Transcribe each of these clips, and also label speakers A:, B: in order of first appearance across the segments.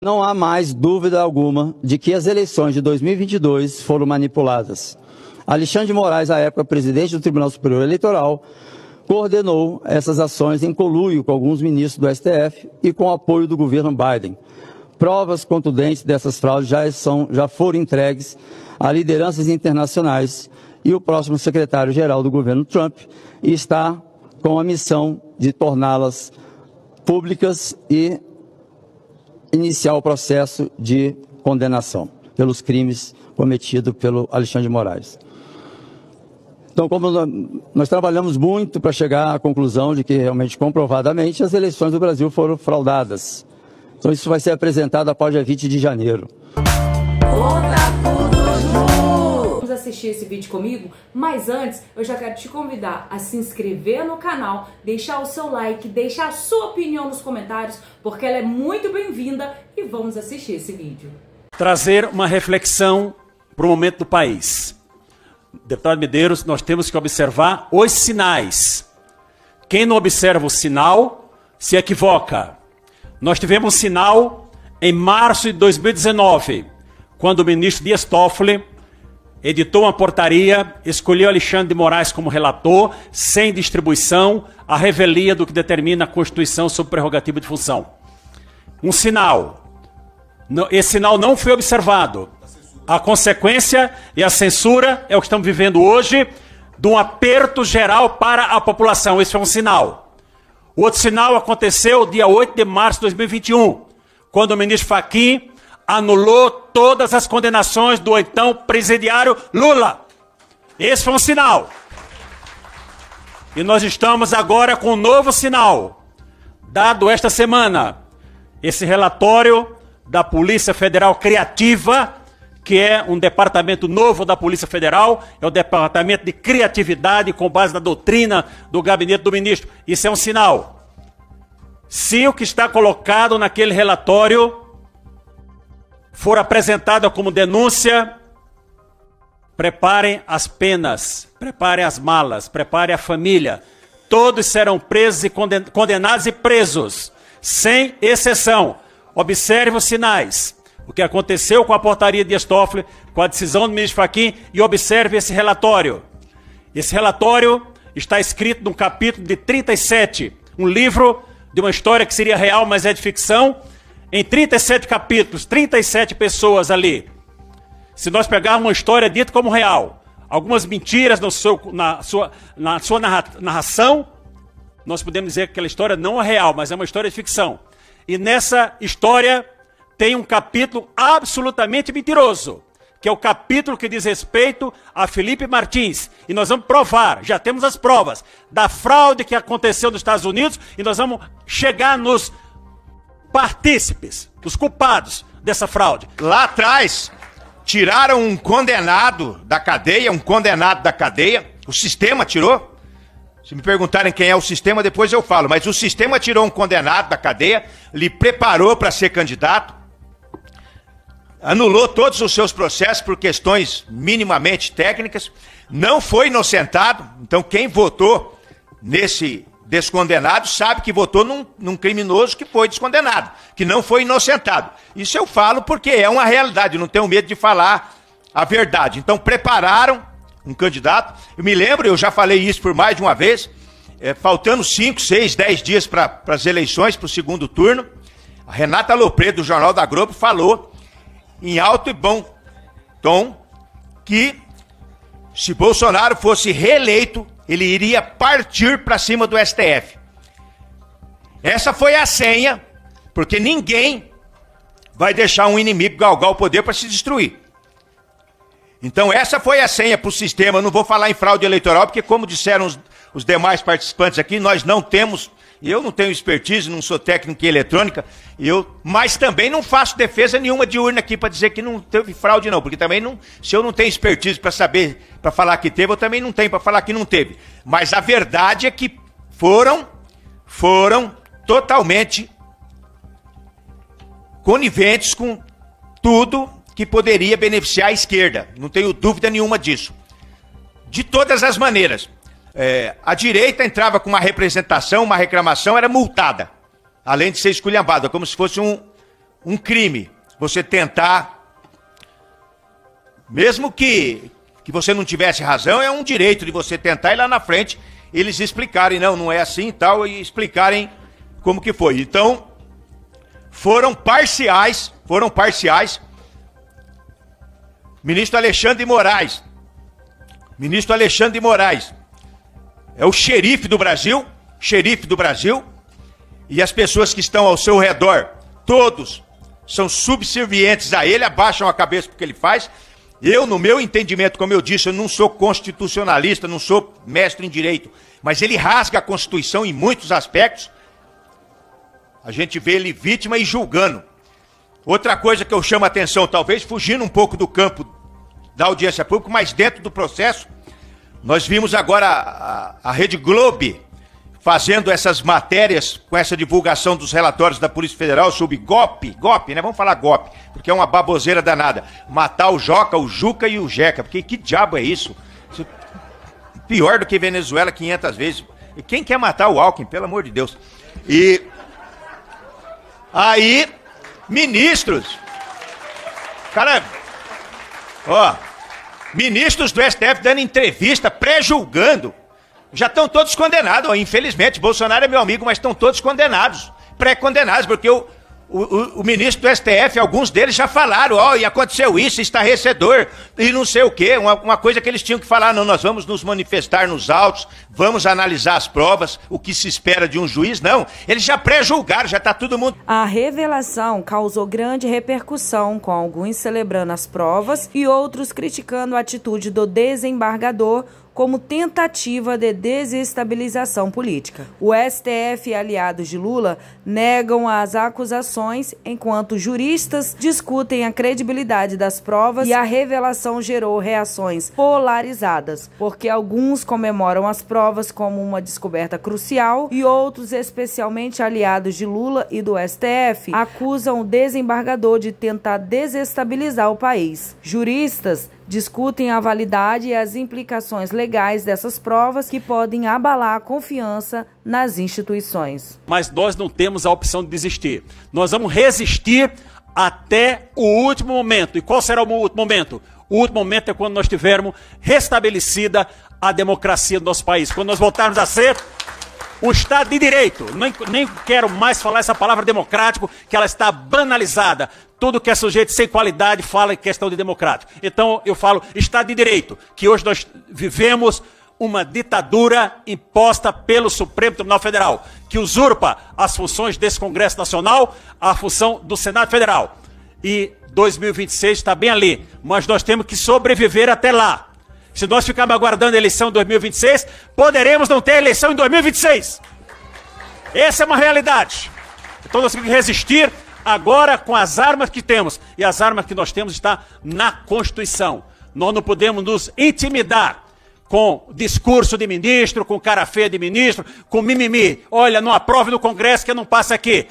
A: Não há mais dúvida alguma de que as eleições de 2022 foram manipuladas. Alexandre de Moraes, à época presidente do Tribunal Superior Eleitoral, coordenou essas ações em conluio com alguns ministros do STF e com o apoio do governo Biden. Provas contundentes dessas fraudes já foram entregues a lideranças internacionais e o próximo secretário-geral do governo Trump está com a missão de torná-las públicas e iniciar o processo de condenação pelos crimes cometidos pelo Alexandre de Moraes. Então, como nós trabalhamos muito para chegar à conclusão de que realmente, comprovadamente, as eleições do Brasil foram fraudadas. Então, isso vai ser apresentado após dia 20 de janeiro.
B: Vamos assistir esse vídeo comigo? Mas antes, eu já quero te convidar a se inscrever no canal, deixar o seu like, deixar a sua opinião nos comentários, porque ela é muito bem-vinda e vamos assistir esse vídeo.
C: Trazer uma reflexão para o momento do país. Deputado Medeiros, nós temos que observar os sinais. Quem não observa o sinal, se equivoca. Nós tivemos um sinal em março de 2019, quando o ministro Dias Toffoli editou uma portaria, escolheu Alexandre de Moraes como relator, sem distribuição, à revelia do que determina a Constituição sobre prerrogativa de função. Um sinal. Esse sinal não foi observado. A consequência e a censura é o que estamos vivendo hoje, de um aperto geral para a população. Esse foi um sinal. O outro sinal aconteceu dia 8 de março de 2021, quando o ministro Fachin anulou todas as condenações do então presidiário Lula. Esse foi um sinal. E nós estamos agora com um novo sinal, dado esta semana. Esse relatório da Polícia Federal Criativa, que é um departamento novo da Polícia Federal, é o departamento de criatividade com base na doutrina do gabinete do ministro. Isso é um sinal. Se o que está colocado naquele relatório for apresentada como denúncia, preparem as penas, preparem as malas, preparem a família. Todos serão presos e condenados e presos, sem exceção. Observe os sinais. O que aconteceu com a portaria de Dias Toffoli, com a decisão do ministro Fachin, e observe esse relatório. Esse relatório está escrito num capítulo de 37, um livro de uma história que seria real, mas é de ficção, em 37 capítulos, 37 pessoas ali. Se nós pegarmos uma história dita como real, algumas mentiras na sua narração, nós podemos dizer que aquela história não é real, mas é uma história de ficção. E nessa história tem um capítulo absolutamente mentiroso, que é o capítulo que diz respeito a Felipe Martins. E nós vamos provar, já temos as provas, da fraude que aconteceu nos Estados Unidos, e nós vamos chegar nos partícipes, os culpados dessa fraude.
D: Lá atrás, tiraram um condenado da cadeia, o sistema tirou. Se me perguntarem quem é o sistema, depois eu falo, mas o sistema tirou um condenado da cadeia, lhe preparou para ser candidato, anulou todos os seus processos por questões minimamente técnicas, não foi inocentado. Então quem votou nesse descondenado sabe que votou num criminoso que foi descondenado, que não foi inocentado. Isso eu falo porque é uma realidade, não tenho medo de falar a verdade. Então prepararam um candidato, eu me lembro, eu já falei isso por mais de uma vez, faltando 5, 6, 10 dias para as eleições, para o segundo turno, a Renata Lopredo, do Jornal da Globo, falou em alto e bom tom que se Bolsonaro fosse reeleito, ele iria partir para cima do STF. Essa foi a senha, porque ninguém vai deixar um inimigo galgar o poder para se destruir. Então essa foi a senha para o sistema. Eu não vou falar em fraude eleitoral, porque como disseram os demais participantes aqui, nós não temos, eu não tenho expertise, não sou técnico em eletrônica, mas também não faço defesa nenhuma de urna aqui para dizer que não teve fraude não, porque também não, se eu não tenho expertise para saber, para falar que teve, eu também não tenho para falar que não teve. Mas a verdade é que foram totalmente coniventes com tudo que poderia beneficiar a esquerda. Não tenho dúvida nenhuma disso. De todas as maneiras. A direita entrava com uma representação, uma reclamação, era multada. Além de ser esculhambada, como se fosse um crime você tentar, mesmo que você não tivesse razão, é um direito de você tentar e lá na frente eles explicarem, não é assim e tal, e explicarem como que foi. Então, foram parciais. Ministro Alexandre de Moraes é o xerife do Brasil, e as pessoas que estão ao seu redor, todos são subservientes a ele, abaixam a cabeça porque ele faz. Eu, no meu entendimento, como eu disse, eu não sou constitucionalista, não sou mestre em direito, mas ele rasga a Constituição em muitos aspectos. A gente vê ele vítima e julgando. Outra coisa que eu chamo a atenção, talvez fugindo um pouco do campo da audiência pública, mas dentro do processo, nós vimos agora a Rede Globo fazendo essas matérias com essa divulgação dos relatórios da Polícia Federal sobre golpe, né? Vamos falar golpe, porque é uma baboseira danada. Matar o Joca, o Juca e o Jeca, porque que diabo é isso? Pior do que Venezuela 500 vezes. E quem quer matar o Alckmin, pelo amor de Deus? E aí, ministros, ministros do STF dando entrevista, pré-julgando. Já estão todos condenados, infelizmente. Bolsonaro é meu amigo, mas estão todos condenados, pré-condenados, porque o ministro do STF, alguns deles já falaram, e aconteceu isso, estarrecedor, e não sei o quê, uma coisa que eles tinham que falar, não, nós vamos nos manifestar nos autos, vamos analisar as provas, o que se espera de um juiz, não, eles já pré-julgaram, já está todo mundo...
B: A revelação causou grande repercussão, com alguns celebrando as provas e outros criticando a atitude do desembargador como tentativa de desestabilização política. O STF e aliados de Lula negam as acusações, enquanto juristas discutem a credibilidade das provas, e a revelação gerou reações polarizadas, porque alguns comemoram as provas como uma descoberta crucial e outros, especialmente aliados de Lula e do STF, acusam o desembargador de tentar desestabilizar o país. Juristas discutem a validade e as implicações legais dessas provas, que podem abalar a confiança nas instituições.
C: Mas nós não temos a opção de desistir. Nós vamos resistir até o último momento. E qual será o último momento? O último momento é quando nós tivermos restabelecida a democracia do nosso país. Quando nós voltarmos a ser o Estado de Direito. Nem quero mais falar essa palavra democrático, que ela está banalizada. Tudo que é sujeito sem qualidade fala em questão de democrático. Então eu falo Estado de Direito, que hoje nós vivemos uma ditadura imposta pelo Supremo Tribunal Federal, que usurpa as funções desse Congresso Nacional, a função do Senado Federal. E 2026 está bem ali, mas nós temos que sobreviver até lá. Se nós ficarmos aguardando a eleição em 2026, poderemos não ter eleição em 2026. Essa é uma realidade. Então nós temos que resistir agora com as armas que temos. E as armas que nós temos estão na Constituição. Nós não podemos nos intimidar com discurso de ministro, com cara feia de ministro, com mimimi. Olha, não aprove no Congresso que não passa aqui.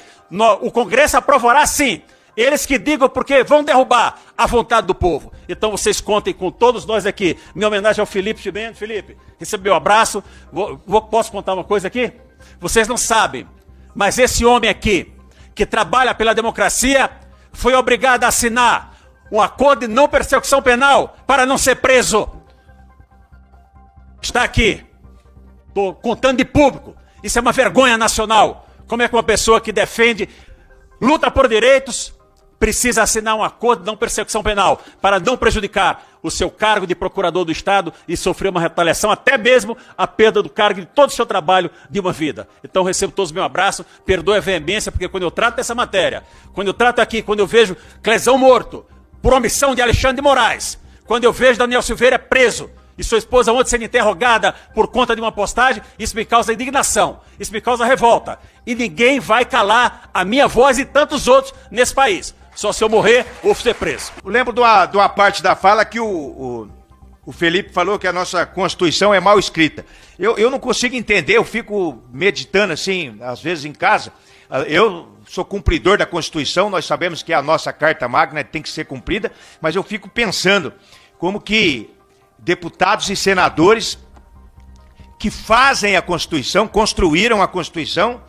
C: O Congresso aprovará sim. Eles que digam porque vão derrubar a vontade do povo. Então vocês contem com todos nós aqui. Minha homenagem ao Felipe Chibeno. Felipe, recebe meu abraço. Posso contar uma coisa aqui? Vocês não sabem, mas esse homem aqui, que trabalha pela democracia, foi obrigado a assinar um acordo de não persecução penal para não ser preso. Está aqui. Estou contando de público. Isso é uma vergonha nacional. Como é que uma pessoa que defende, luta por direitos, precisa assinar um acordo de não persecução penal para não prejudicar o seu cargo de procurador do Estado e sofrer uma retaliação, até mesmo a perda do cargo de todo o seu trabalho de uma vida. Então recebo todos meu abraço, perdoe a veemência, porque quando eu trato dessa matéria, quando eu trato aqui, quando eu vejo Clesão morto por omissão de Alexandre de Moraes, quando eu vejo Daniel Silveira preso e sua esposa ontem sendo interrogada por conta de uma postagem, isso me causa indignação, isso me causa revolta. E ninguém vai calar a minha voz e tantos outros nesse país. Só se eu morrer ou ser preso.
D: Eu lembro de uma parte da fala que o Felipe falou que a nossa Constituição é mal escrita. Eu não consigo entender, eu fico meditando assim, às vezes em casa. Eu sou cumpridor da Constituição, nós sabemos que a nossa Carta Magna tem que ser cumprida, mas eu fico pensando como que deputados e senadores que fazem a Constituição, construíram a Constituição,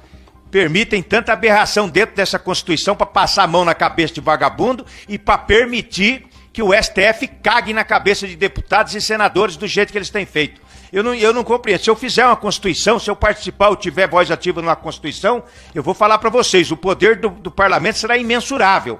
D: permitem tanta aberração dentro dessa Constituição para passar a mão na cabeça de vagabundo e para permitir que o STF cague na cabeça de deputados e senadores do jeito que eles têm feito. Eu não compreendo. Se eu fizer uma Constituição, se eu participar ou tiver voz ativa numa Constituição, eu vou falar para vocês, o poder do parlamento será imensurável.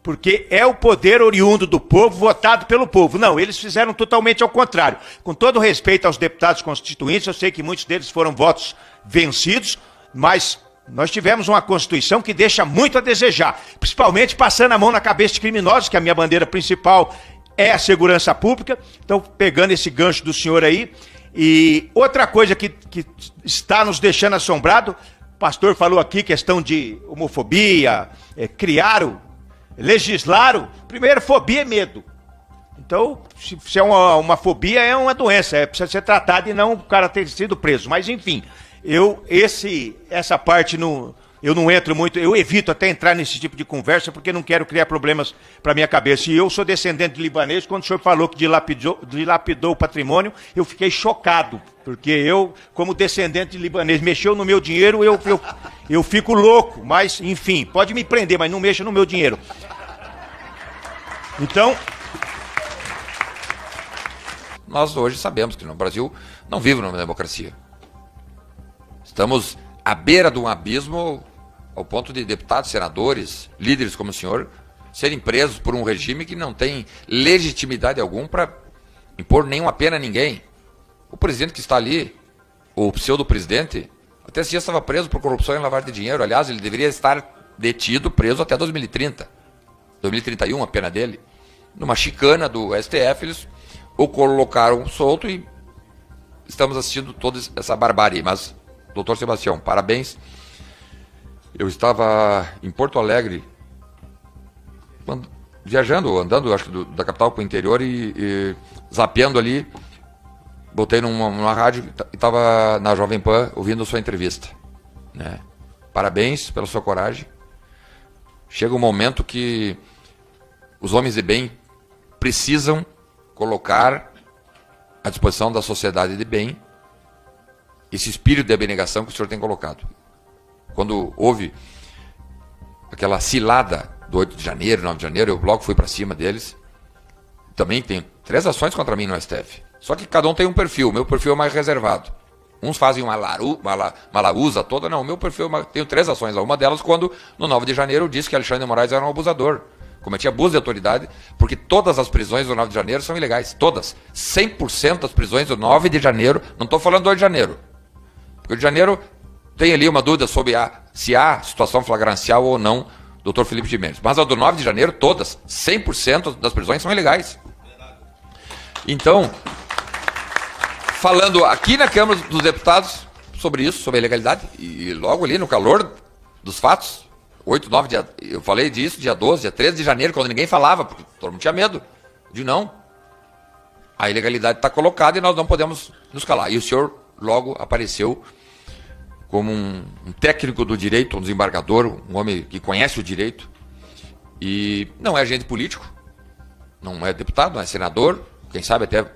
D: Porque é o poder oriundo do povo, votado pelo povo. Não, eles fizeram totalmente ao contrário. Com todo respeito aos deputados constituintes, eu sei que muitos deles foram votos vencidos, mas nós tivemos uma Constituição que deixa muito a desejar, principalmente passando a mão na cabeça de criminosos, que a minha bandeira principal é a segurança pública. Então, pegando esse gancho do senhor aí, e outra coisa que está nos deixando assombrado, o pastor falou aqui, questão de homofobia, legislaram. Primeiro, fobia é medo. Então, se é uma fobia, é uma doença, precisa ser tratada e não o cara ter sido preso. Mas, enfim, essa parte eu não entro muito, eu evito até entrar nesse tipo de conversa, porque não quero criar problemas para minha cabeça. E eu sou descendente de libanês, quando o senhor falou que dilapidou o patrimônio, eu fiquei chocado, porque eu, como descendente de libanês, mexeu no meu dinheiro, eu fico louco. Mas, enfim, pode me prender, mas não mexa no meu dinheiro. Então,
E: nós hoje sabemos que no Brasil não vive numa democracia. Estamos à beira de um abismo, ao ponto de deputados, senadores, líderes como o senhor, serem presos por um regime que não tem legitimidade alguma para impor nenhuma pena a ninguém. O presidente que está ali, o pseudo-presidente, até esse dia estava preso por corrupção e lavagem de dinheiro. Aliás, ele deveria estar detido, preso até 2030. 2031, a pena dele. Numa chicana do STF, eles o colocaram solto e estamos assistindo toda essa barbárie. Mas, doutor Sebastião, parabéns. Eu estava em Porto Alegre, andando, acho que da capital para o interior e zapeando ali, botei numa rádio e estava na Jovem Pan ouvindo a sua entrevista. Né? Parabéns pela sua coragem. Chega um momento que os homens de bem precisam colocar à disposição da sociedade de bem esse espírito de abnegação que o senhor tem colocado. Quando houve aquela cilada do 8 de janeiro, 9 de janeiro, eu logo fui para cima deles. Também tem 3 ações contra mim no STF. Só que cada um tem um perfil. O meu perfil é mais reservado. Uns fazem uma malaúza toda. Não, o meu perfil tenho 3 ações. Uma delas, quando no 9 de janeiro eu disse que Alexandre de Moraes era um abusador. Cometia abuso de autoridade, porque todas as prisões do 9 de janeiro são ilegais. Todas. 100% das prisões do 9 de janeiro. Não estou falando do 8 de janeiro. Porque o 8 de janeiro tem ali uma dúvida sobre se há situação flagrancial ou não, doutor Felipe de Mendes. Mas a do 9 de janeiro, todas. 100% das prisões são ilegais. Então, falando aqui na Câmara dos Deputados sobre isso, sobre a ilegalidade, e logo ali no calor dos fatos, 8, 9, eu falei disso dia 12, dia 13 de janeiro, quando ninguém falava, porque todo mundo tinha medo. De não. A ilegalidade está colocada e nós não podemos nos calar. E o senhor logo apareceu como um técnico do direito, um desembargador, um homem que conhece o direito. E não é agente político, não é deputado, não é senador, quem sabe até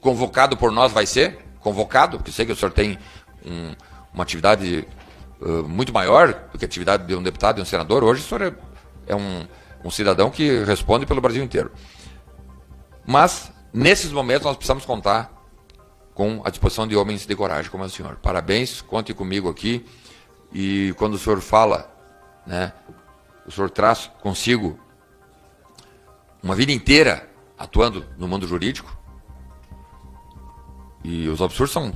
E: convocado por nós vai ser, convocado, porque sei que o senhor tem uma atividade muito maior do que a atividade de um deputado e um senador. Hoje o senhor é um cidadão que responde pelo Brasil inteiro. Mas, nesses momentos, nós precisamos contar com a disposição de homens de coragem como é o senhor. Parabéns, conte comigo aqui. E quando o senhor fala, né, o senhor traz consigo uma vida inteira atuando no mundo jurídico. E os absurdos são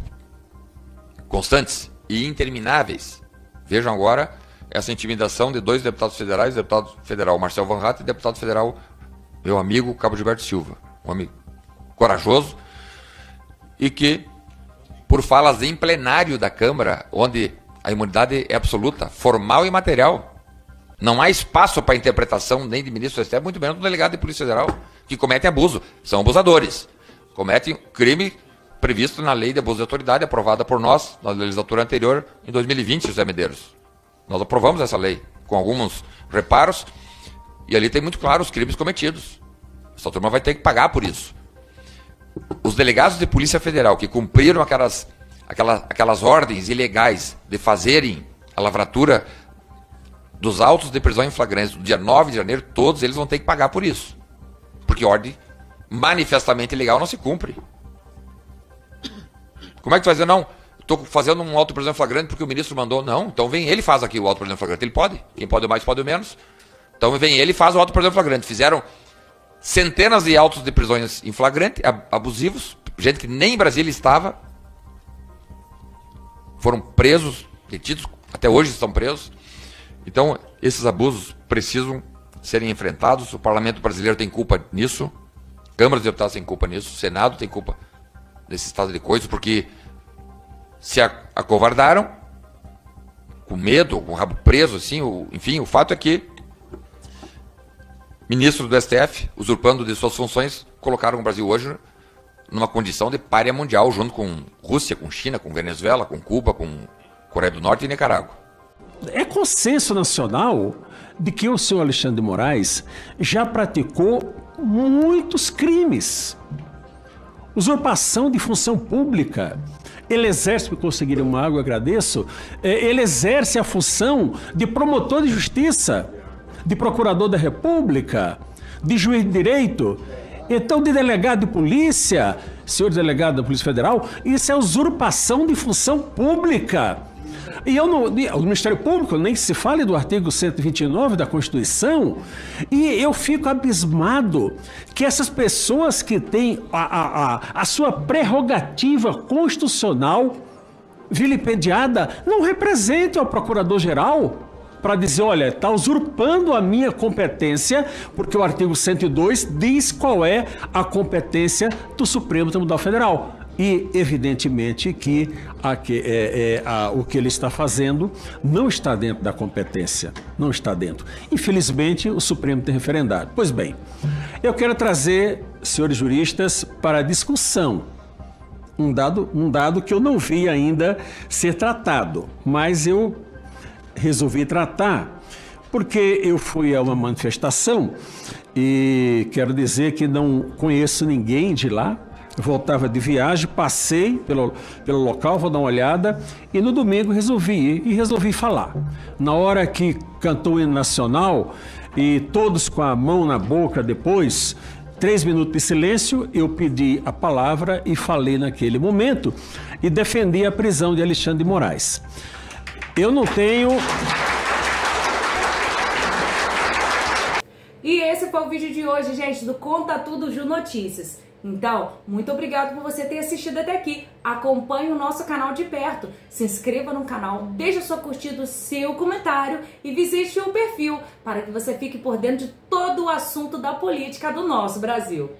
E: constantes e intermináveis. Vejam agora essa intimidação de 2 deputados federais, deputado federal Marcel Van Hatten e deputado federal, meu amigo Cabo Gilberto Silva. Um homem corajoso e que, por falas em plenário da Câmara, onde a imunidade é absoluta, formal e material, não há espaço para interpretação nem de ministro do STF, muito menos do delegado de Polícia Federal, que cometem abuso. São abusadores. Cometem crime previsto na lei de abuso de autoridade, aprovada por nós na legislatura anterior, em 2020, José Medeiros. Nós aprovamos essa lei, com alguns reparos, e ali tem muito claro os crimes cometidos. Essa turma vai ter que pagar por isso. Os delegados de Polícia Federal que cumpriram aquelas ordens ilegais de fazerem a lavratura dos autos de prisão em flagrante do dia 9 de janeiro, todos eles vão ter que pagar por isso. Porque ordem manifestamente ilegal não se cumpre. Como é que tu vai dizer, não, estou fazendo um auto de prisão em flagrante porque o ministro mandou? Não, então vem ele e faz aqui o auto de prisão em flagrante. Ele pode, quem pode mais pode menos. Então vem ele e faz o auto de prisão em flagrante. Fizeram centenas de autos de prisões em flagrante, abusivos, gente que nem em Brasília estava, foram presos, detidos, até hoje estão presos. Então, esses abusos precisam serem enfrentados. O parlamento brasileiro tem culpa nisso, Câmara dos Deputados tem culpa nisso, o Senado tem culpa nesse estado de coisas, porque se acovardaram, com medo, com o rabo preso, assim, enfim, o fato é que ministros do STF, usurpando de suas funções, colocaram o Brasil hoje numa condição de pária mundial, junto com Rússia, com China, com Venezuela, com Cuba, com Coreia do Norte e Nicarágua.
F: É consenso nacional de que o senhor Alexandre de Moraes já praticou muitos crimes. Usurpação de função pública. Ele exerce, para conseguir uma água, eu agradeço, ele exerce a função de promotor de justiça, de procurador da República, de juiz de direito, então de delegado de polícia, senhor delegado da Polícia Federal, isso é usurpação de função pública. E o Ministério Público, nem se fale do artigo 129 da Constituição, e eu fico abismado que essas pessoas que têm a sua prerrogativa constitucional vilipendiada não representem o Procurador-Geral para dizer, olha, está usurpando a minha competência, porque o artigo 102 diz qual é a competência do Supremo Tribunal Federal. E, evidentemente, que o que ele está fazendo não está dentro da competência. Não está dentro. Infelizmente, o Supremo tem referendado. Pois bem, eu quero trazer, senhores juristas, para a discussão um dado que eu não vi ainda ser tratado, mas eu resolvi tratar, porque eu fui a uma manifestação e quero dizer que não conheço ninguém de lá. Voltava de viagem, passei pelo local, vou dar uma olhada, e no domingo resolvi falar. Na hora que cantou o hino nacional, e todos com a mão na boca depois, 3 minutos de silêncio, eu pedi a palavra e falei naquele momento, e defendi a prisão de Alexandre de Moraes. Eu não tenho...
B: E esse foi o vídeo de hoje, gente, do Conta Tudo Ju Notícias. Então, muito obrigado por você ter assistido até aqui. Acompanhe o nosso canal de perto. Se inscreva no canal, deixe a sua curtida, o seu comentário e visite o perfil para que você fique por dentro de todo o assunto da política do nosso Brasil.